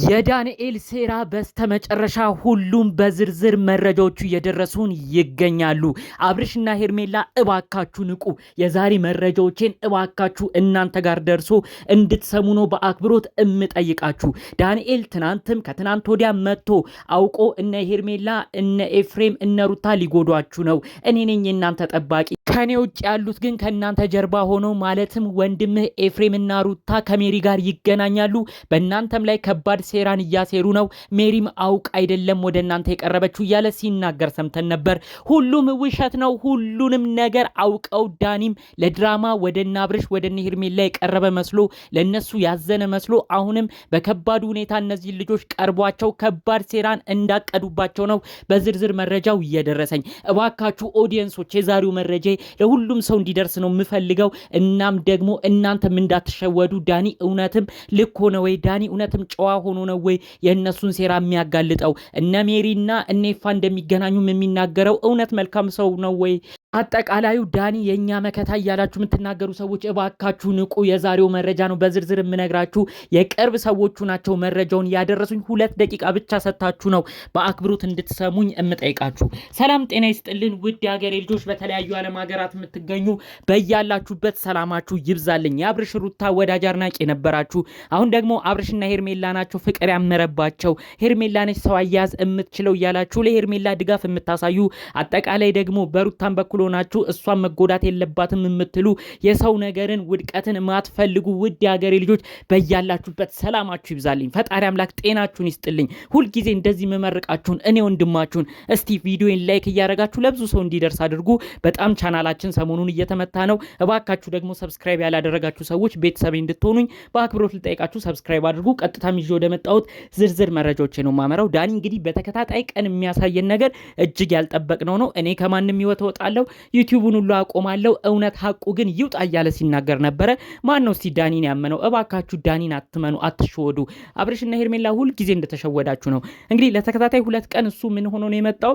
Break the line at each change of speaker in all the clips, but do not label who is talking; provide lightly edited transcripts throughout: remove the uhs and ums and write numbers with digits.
የዳንኤል ሴራ በስተመጨረሻ ሁሉም በዝርዝር መረጃዎቹ እየደረሱን ይገኛሉ። አብርሽና ሄርሜላ እባካችሁ ንቁ። የዛሬ መረጃዎችን እባካችሁ እናንተ ጋር ደርሶ እንድትሰሙ ነው በአክብሮት እምጠይቃችሁ። ዳንኤል ትናንትም ከትናንት ወዲያ መጥቶ አውቆ እነ ሄርሜላ እነ ኤፍሬም እነ ሩታ ሊጎዷችሁ ነው፣ እኔ ነኝ የእናንተ ጠባቂ፣ ከኔ ውጭ ያሉት ግን ከእናንተ ጀርባ ሆኖ ማለትም ወንድምህ ኤፍሬምና ሩታ ከሜሪ ጋር ይገናኛሉ፣ በእናንተም ላይ ከባድ ሴራን እያሴሩ ነው፣ ሜሪም አውቅ አይደለም ወደ እናንተ የቀረበችው እያለ ሲናገር ሰምተን ነበር። ሁሉም ውሸት ነው፣ ሁሉንም ነገር አውቀው ዳኒም ለድራማ ወደ እነ አብርሽ ወደ እነ ሄርሜላ የቀረበ መስሎ ለነሱ ያዘነ መስሎ አሁንም በከባዱ ሁኔታ እነዚህ ልጆች ቀርቧቸው ከባድ ሴራን እንዳቀዱባቸው ነው በዝርዝር መረጃው እየደረሰኝ። እባካችሁ ኦዲየንሶች የዛሬው መረጃ ለሁሉም ሰው እንዲደርስ ነው የምፈልገው። እናም ደግሞ እናንተም እንዳትሸወዱ። ዳኒ እውነትም ልክ ሆነ ወይ? ዳኒ እውነትም ጨዋ ሆኖ ነው ወይ የእነሱን ሴራ የሚያጋልጠው? እነ ሜሪና እነ ኤፋ እንደሚገናኙም የሚናገረው እውነት መልካም ሰው ነው ወይ? አጠቃላዩ ዳኒ የኛ መከታ እያላችሁ የምትናገሩ ሰዎች እባካችሁ ንቁ። የዛሬው መረጃ ነው በዝርዝር የምነግራችሁ። የቅርብ ሰዎቹ ናቸው መረጃውን ያደረሱኝ። 2 ደቂቃ ብቻ ሰጣችሁ ነው በአክብሮት እንድትሰሙኝ የምጠይቃችሁ። ሰላም ጤና ይስጥልን ውድ የሀገሬ ልጆች፣ በተለያዩ ዓለም ሀገራት የምትገኙ በያላችሁበት ሰላማችሁ ይብዛልኝ። የአብርሽ ሩታ ወዳጅ አድናቂ የነበራችሁ አሁን ደግሞ አብርሽና ሄርሜላ ናቸው ፍቅር ያመረባቸው፣ ሄርሜላ ነች ሰው አያያዝ የምትችለው እያላችሁ ለሄርሜላ ድጋፍ የምታሳዩ፣ አጠቃላይ ደግሞ በሩታን በኩል ናችሁ እሷን መጎዳት የለባትም የምትሉ፣ የሰው ነገርን ውድቀትን ማትፈልጉ ውድ የሀገሬ ልጆች በያላችሁበት ሰላማችሁ ይብዛልኝ። ፈጣሪ አምላክ ጤናችሁን ይስጥልኝ። ሁልጊዜ እንደዚህ መመርቃችሁን እኔ ወንድማችሁን እስቲ ቪዲዮን ላይክ እያደረጋችሁ ለብዙ ሰው እንዲደርስ አድርጉ። በጣም ቻናላችን ሰሞኑን እየተመታ ነው። እባካችሁ ደግሞ ሰብስክራይብ ያላደረጋችሁ ሰዎች ቤተሰብ እንድትሆኑኝ በአክብሮት ልጠይቃችሁ። ሰብስክራይብ አድርጉ። ቀጥታም ይዤ ወደ መጣሁት ዝርዝር መረጃዎች ነው ማመራው። ዳኒ እንግዲህ በተከታታይ ቀን የሚያሳየን ነገር እጅግ ያልጠበቅነው ነው። እኔ ከማንም ህይወት እወጣለሁ፣ ዩቲዩብን ሁሉ አቆማለሁ፣ እውነት ሀቁ ግን ይውጣ እያለ ሲናገር ነበረ። ማን ነው እስቲ ዳኒን ያመነው? እባካችሁ ዳኒን አትመኑ፣ አትሸወዱ። አብርሽና ሄርሜላ ሁል ጊዜ እንደተሸወዳችሁ ነው። እንግዲህ ለተከታታይ 2 ቀን እሱ ምን ሆኖ ነው የመጣው?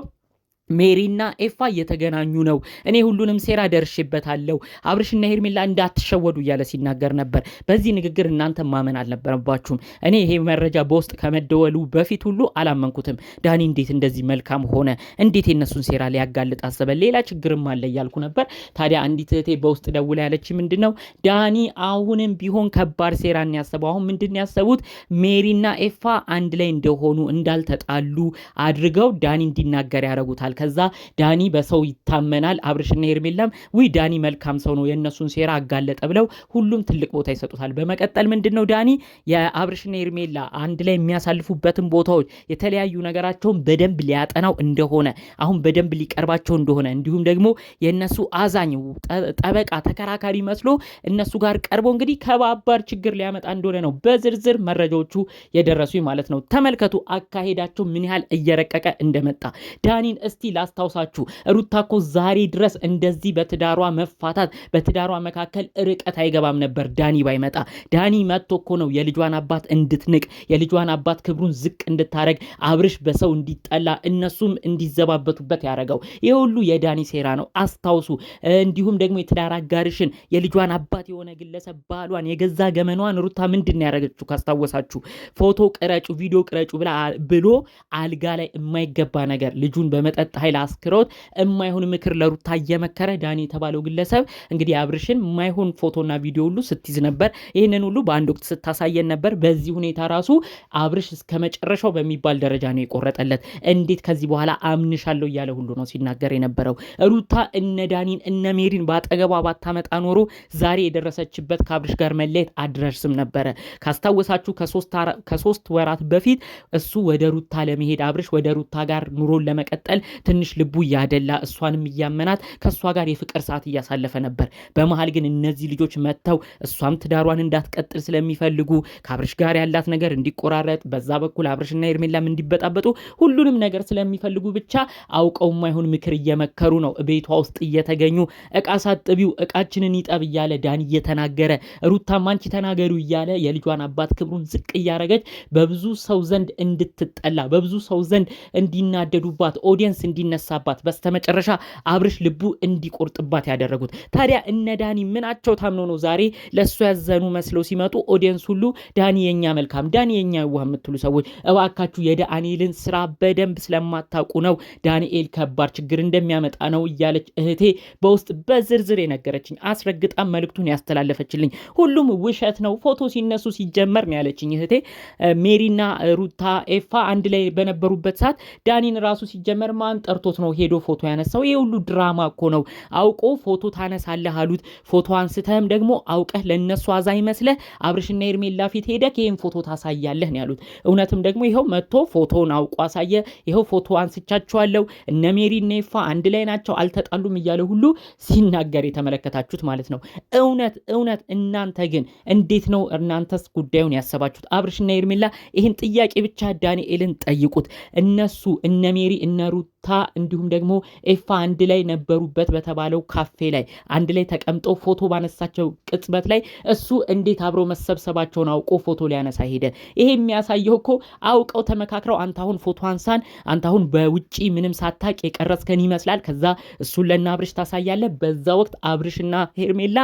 ሜሪና ኤፋ እየተገናኙ ነው፣ እኔ ሁሉንም ሴራ ደርሽበታለሁ፣ አብርሽና ሄርሜላ እንዳትሸወዱ እያለ ሲናገር ነበር። በዚህ ንግግር እናንተ ማመን አልነበረባችሁም። እኔ ይሄ መረጃ በውስጥ ከመደወሉ በፊት ሁሉ አላመንኩትም። ዳኒ እንዴት እንደዚህ መልካም ሆነ? እንዴት የነሱን ሴራ ሊያጋልጥ አሰበ? ሌላ ችግርም አለ እያልኩ ነበር። ታዲያ አንዲት እህቴ በውስጥ ደውላ ያለች ምንድነው ዳኒ አሁንም ቢሆን ከባድ ሴራን ያሰበው። አሁን ምንድን ያሰቡት? ሜሪና ኤፋ አንድ ላይ እንደሆኑ እንዳልተጣሉ አድርገው ዳኒ እንዲናገር ያደርጉታል። ከዛ ዳኒ በሰው ይታመናል። አብርሽና ሄርሜላም ውይ ዳኒ መልካም ሰው ነው የነሱን ሴራ አጋለጠ ብለው ሁሉም ትልቅ ቦታ ይሰጡታል። በመቀጠል ምንድነው ዳኒ የአብርሽና ሄርሜላ አንድ ላይ የሚያሳልፉበትን ቦታዎች የተለያዩ ነገራቸውን በደንብ ሊያጠናው እንደሆነ፣ አሁን በደንብ ሊቀርባቸው እንደሆነ፣ እንዲሁም ደግሞ የነሱ አዛኝ ጠበቃ ተከራካሪ መስሎ እነሱ ጋር ቀርቦ እንግዲህ ከባባድ ችግር ሊያመጣ እንደሆነ ነው በዝርዝር መረጃዎቹ የደረሱ ማለት ነው። ተመልከቱ አካሄዳቸው ምን ያህል እየረቀቀ እንደመጣ። ዳኒን እስቲ ላስታውሳችሁ፣ ሩታ እኮ ዛሬ ድረስ እንደዚህ በትዳሯ መፋታት በትዳሯ መካከል ርቀት አይገባም ነበር ዳኒ ባይመጣ። ዳኒ መጥቶ እኮ ነው የልጇን አባት እንድትንቅ፣ የልጇን አባት ክብሩን ዝቅ እንድታረግ፣ አብርሽ በሰው እንዲጠላ፣ እነሱም እንዲዘባበቱበት ያደረገው። ይህ ሁሉ የዳኒ ሴራ ነው አስታውሱ። እንዲሁም ደግሞ የትዳር አጋርሽን የልጇን አባት የሆነ ግለሰብ ባሏን የገዛ ገመኗን ሩታ ምንድን ነው ያደረገችው ካስታወሳችሁ? ፎቶ ቅረጩ ቪዲዮ ቅረጩ ብሎ አልጋ ላይ የማይገባ ነገር ልጁን በመጠጥ ኃይል አስክሮት የማይሆን ምክር ለሩታ እየመከረ ዳኒ የተባለው ግለሰብ እንግዲህ አብርሽን የማይሆን ፎቶና ቪዲዮ ሁሉ ስትይዝ ነበር። ይህንን ሁሉ በአንድ ወቅት ስታሳየን ነበር። በዚህ ሁኔታ ራሱ አብርሽ እስከ መጨረሻው በሚባል ደረጃ ነው የቆረጠለት። እንዴት ከዚህ በኋላ አምንሻለሁ እያለ ሁሉ ነው ሲናገር የነበረው። ሩታ እነ ዳኒን እነ ሜሪን ባጠገቧ ባታመጣ ኖሮ ዛሬ የደረሰችበት ከአብርሽ ጋር መለየት አድረርስም ነበረ። ካስታወሳችሁ ከሶስት ወራት በፊት እሱ ወደ ሩታ ለመሄድ አብርሽ ወደ ሩታ ጋር ኑሮን ለመቀጠል ትንሽ ልቡ እያደላ እሷንም እያመናት ከሷ ጋር የፍቅር ሰዓት እያሳለፈ ነበር። በመሃል ግን እነዚህ ልጆች መጥተው እሷም ትዳሯን እንዳትቀጥል ስለሚፈልጉ ከአብርሽ ጋር ያላት ነገር እንዲቆራረጥ፣ በዛ በኩል አብርሽና ሄርሜላም እንዲበጣበጡ ሁሉንም ነገር ስለሚፈልጉ ብቻ አውቀው የማይሆን ምክር እየመከሩ ነው። ቤቷ ውስጥ እየተገኙ እቃ ሳጥቢው እቃችንን ይጠብ እያለ ዳኒ እየተናገረ፣ ሩታም አንቺ ተናገሩ እያለ የልጇን አባት ክብሩን ዝቅ እያረገች በብዙ ሰው ዘንድ እንድትጠላ፣ በብዙ ሰው ዘንድ እንዲናደዱባት፣ ኦዲየንስ እንዲነሳባት በስተመጨረሻ አብርሽ ልቡ እንዲቆርጥባት ያደረጉት። ታዲያ እነ ዳኒ ምናቸው ታምኖ ነው ዛሬ ለሱ ያዘኑ መስለው ሲመጡ ኦዲየንስ ሁሉ ዳኒ የኛ መልካም፣ ዳኒ የኛ ይዋህ የምትሉ ሰዎች እባካችሁ የዳንኤልን ስራ በደንብ ስለማታውቁ ነው ዳንኤል ከባድ ችግር እንደሚያመጣ ነው እያለች እህቴ በውስጥ በዝርዝር የነገረችኝ አስረግጣ መልእክቱን ያስተላለፈችልኝ። ሁሉም ውሸት ነው ፎቶ ሲነሱ ሲጀመር ነው ያለችኝ እህቴ። ሜሪና ሩታ ኤፋ አንድ ላይ በነበሩበት ሰዓት ዳኒን ራሱ ሲጀመር ማን ጠርቶት ነው ሄዶ ፎቶ ያነሳው? ይሄ ሁሉ ድራማ እኮ ነው። አውቆ ፎቶ ታነሳለህ አሉት። ፎቶ አንስተህም ደግሞ አውቀህ ለነሱ አዛኝ መስለህ አብርሽና ኤርሜላ ፊት ሄደህ ይሄን ፎቶ ታሳያለህ ነው ያሉት። እውነትም ደግሞ ይሄው መጥቶ ፎቶውን አውቆ አሳየ። ይሄው ፎቶ አንስቻቸዋለሁ እነ ሜሪና ኤፋ አንድ ላይ ናቸው አልተጣሉም እያለ ሁሉ ሲናገር የተመለከታችሁት ማለት ነው። እውነት እናንተ ግን እንዴት ነው እናንተስ ጉዳዩን ያሰባችሁት? አብርሽና ኤርሜላ ይህን ጥያቄ ብቻ ዳንኤልን ጠይቁት። እነሱ እነ ሜሪ እነ ሩታ እንዲሁም ደግሞ ኤፋ አንድ ላይ ነበሩበት በተባለው ካፌ ላይ አንድ ላይ ተቀምጠው ፎቶ ባነሳቸው ቅጽበት ላይ እሱ እንዴት አብረው መሰብሰባቸውን አውቆ ፎቶ ሊያነሳ ሄደ? ይሄ የሚያሳየው እኮ አውቀው ተመካክረው አንተ አሁን ፎቶ አንሳን፣ አንተ አሁን በውጪ ምንም ሳታቅ የቀረጽከን ይመስላል፣ ከዛ እሱን ለና አብርሽ ታሳያለህ። በዛ ወቅት አብርሽና ሄርሜላ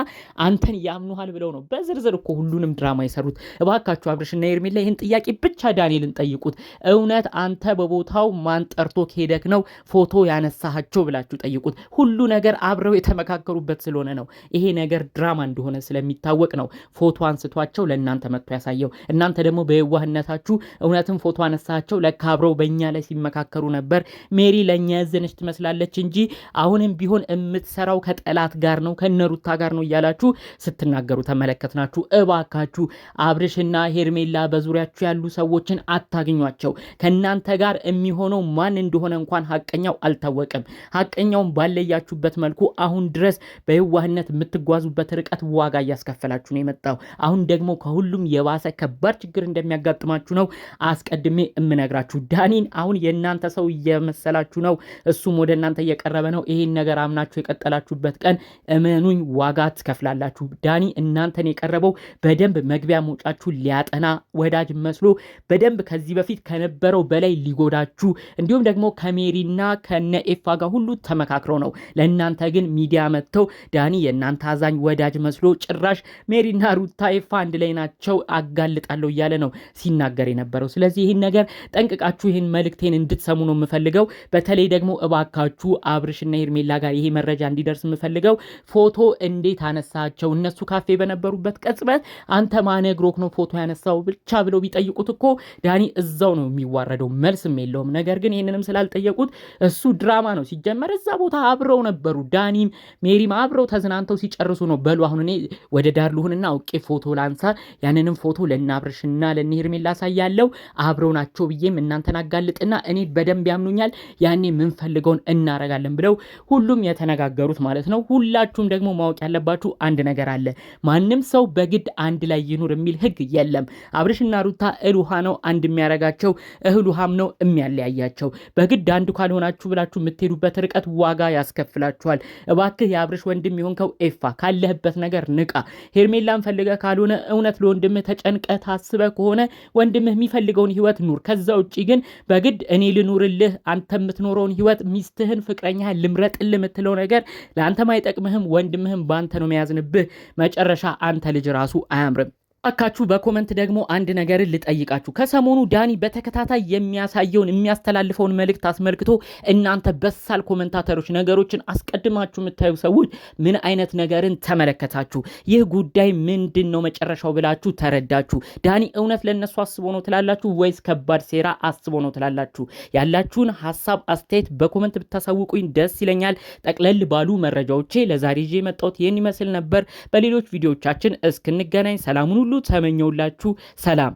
አንተን ያምኑሃል ብለው ነው በዝርዝር እኮ ሁሉንም ድራማ የሰሩት። እባካችሁ አብርሽና ሄርሜላ ይህን ጥያቄ ብቻ ዳንኤልን ጠይቁት። እውነት አንተ በቦታው ማን ጠርቶ ከሄደክ ነው ፎቶ ያነሳሃቸው ብላችሁ ጠይቁት። ሁሉ ነገር አብረው የተመካከሩበት ስለሆነ ነው። ይሄ ነገር ድራማ እንደሆነ ስለሚታወቅ ነው ፎቶ አንስቷቸው ለእናንተ መጥቶ ያሳየው። እናንተ ደግሞ በየዋህነታችሁ እውነትም ፎቶ አነሳቸው ለካ አብረው በእኛ ላይ ሲመካከሩ ነበር። ሜሪ ለእኛ ያዘነች ትመስላለች እንጂ አሁንም ቢሆን የምትሰራው ከጠላት ጋር ነው ከነሩታ ጋር ነው እያላችሁ ስትናገሩ ተመለከትናችሁ። እባካችሁ አብርሽና ሄርሜላ በዙሪያችሁ ያሉ ሰዎችን አታግኟቸው። ከናንተ ጋር የሚሆነው ማን እንደሆነ እንኳን ሐቀኛው አልታወቀም። ሐቀኛውን ባለያችሁበት መልኩ አሁን ድረስ በየዋህነት የምትጓዙበት ርቀት ዋጋ እያስከፈላችሁ ነው የመጣው። አሁን ደግሞ ከሁሉም የባሰ ከባድ ችግር እንደሚያጋጥማችሁ ነው አስቀድሜ እምነግራችሁ። ዳኒን አሁን የእናንተ ሰው እየመሰላችሁ ነው፣ እሱም ወደ እናንተ እየቀረበ ነው። ይሄን ነገር አምናችሁ የቀጠላችሁበት ቀን እመኑኝ ዋጋ ትከፍላላችሁ። ዳኒ እናንተን የቀረበው በደንብ መግቢያ መውጫችሁ ሊያጠና ወዳጅ መስሎ በደንብ ከዚህ በፊት ከነበረው በላይ ሊጎዳችሁ እንዲሁም ደግሞ ከሜሪና ከነ ኤፋ ጋር ሁሉ ተመካክረው ነው። ለእናንተ ግን ሚዲያ መጥተው ዳኒ የእናንተ አዛኝ ወዳጅ መስሎ ጭራሽ ሜሪና ሩታ ኤፋ አንድ ላይ ናቸው አጋልጣለሁ እያለ ነው ሲናገር የነበረው። ስለዚህ ይህን ነገር ጠንቅቃችሁ ይህን መልእክቴን እንድትሰሙ ነው የምፈልገው። በተለይ ደግሞ እባካችሁ አብርሽና ሄርሜላ ጋር ይሄ መረጃ እንዲደርስ የምፈልገው ፎቶ እንዴት አነሳቸው? እነሱ ካፌ በነበሩበት ቅጽበት አንተ ማነግሮክ ነው ፎቶ ያነሳው ብቻ ብለው ቢጠይቁት እኮ ዳኒ እዛው ነው የሚዋረደው፣ መልስም የለውም። ነገር ግን ይህንንም ስላልጠየቁት እሱ ድራማ ነው ሲጀመር። እዛ ቦታ አብረው ነበሩ፣ ዳኒም ሜሪም አብረው ተዝናንተው ሲጨርሱ ነው በሉ አሁን እኔ ወደ ዳር ልሁንና አውቄ ፎቶ ላንሳ፣ ያንንም ፎቶ ለናብርሽና ለሄርሜላ ያሳያለው አብረው ናቸው ብዬም እናንተን አጋልጥና እኔ በደንብ ያምኑኛል፣ ያኔ ምን ፈልገውን እናረጋለን ብለው ሁሉም የተነጋገሩት ማለት ነው። ሁላችሁም ደግሞ ማወቅ ያለባችሁ አንድ ነገር አለ። ማንም ሰው በግድ አንድ ላይ ይኑር የሚል ህግ የለም። አብርሽና ሩታ እህል ውሃ ነው አንድ የሚያረጋቸው፣ እህል ውሃም ነው የሚያለያያቸው። በግድ አንድ ካልሆናችሁ ብላችሁ የምትሄዱበት ርቀት ዋጋ ያስከፍላችኋል። እባክህ የአብርሽ ወንድም የሆንከው ኤፋ ካለህበት ነገር ንቃ። ሄርሜላን ፈልገህ ካልሆነ እውነት ለወንድምህ ተጨንቀህ ታስበህ ከሆነ ወንድምህ የሚፈልገውን ህይወት ኑር። ከዛ ውጪ ግን በግድ እኔ ልኑርልህ አንተ የምትኖረውን ህይወት ሚስትህን ፍቅረኛህን ልምረጥልህ የምትለው ነገር ለአንተም አይጠቅምህም፣ ወንድምህም በአንተ ነው የሚያዝንብህ። መጨረሻ አንተ ልጅ ራሱ አያምርም። አካችሁ በኮመንት ደግሞ አንድ ነገር ልጠይቃችሁ። ከሰሞኑ ዳኒ በተከታታይ የሚያሳየውን የሚያስተላልፈውን መልእክት አስመልክቶ እናንተ በሳል ኮመንታተሮች ነገሮችን አስቀድማችሁ የምታዩ ሰዎች ምን አይነት ነገርን ተመለከታችሁ? ይህ ጉዳይ ምንድን ነው መጨረሻው ብላችሁ ተረዳችሁ? ዳኒ እውነት ለነሱ አስቦ ነው ትላላችሁ ወይስ ከባድ ሴራ አስቦ ነው ትላላችሁ? ያላችሁን ሐሳብ አስተያየት በኮመንት ብታሳውቁኝ ደስ ይለኛል። ጠቅለል ባሉ መረጃዎቼ ለዛሬ ይዤ የመጣሁት ይህን ይመስል ነበር። በሌሎች ቪዲዮዎቻችን እስክንገናኝ ሰላሙን ሁሉ ተመኘውላችሁ። ሰላም።